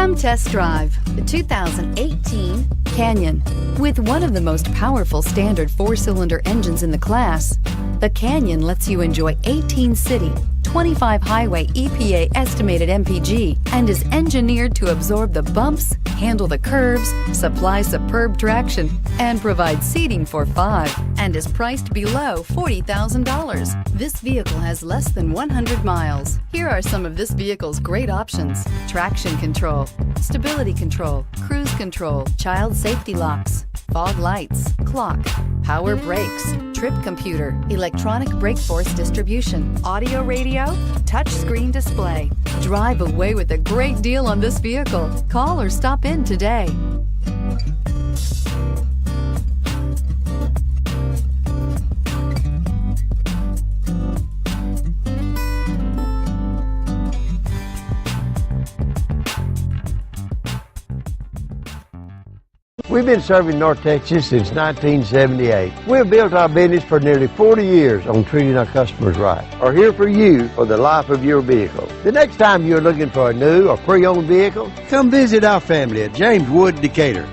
Come test drive the 2018 Canyon. With one of the most powerful standard 4-cylinder engines in the class, the Canyon lets you enjoy 18 city, 25 highway EPA estimated MPG and is engineered to absorb the bumps, handle the curves, supply superb traction, and provide seating for 5, and is priced below $40,000. This vehicle has less than 100 miles. Here are some of this vehicle's great options: traction control, stability control, cruise control, child safety locks, fog lights, clock, power brakes, trip computer, electronic brake force distribution, audio radio, touchscreen display. Drive away with a great deal on this vehicle. Call or stop in today. We've been serving North Texas since 1978. We've built our business for nearly 40 years on treating our customers right. We're here for you for the life of your vehicle. The next time you're looking for a new or pre-owned vehicle, come visit our family at James Wood Decatur.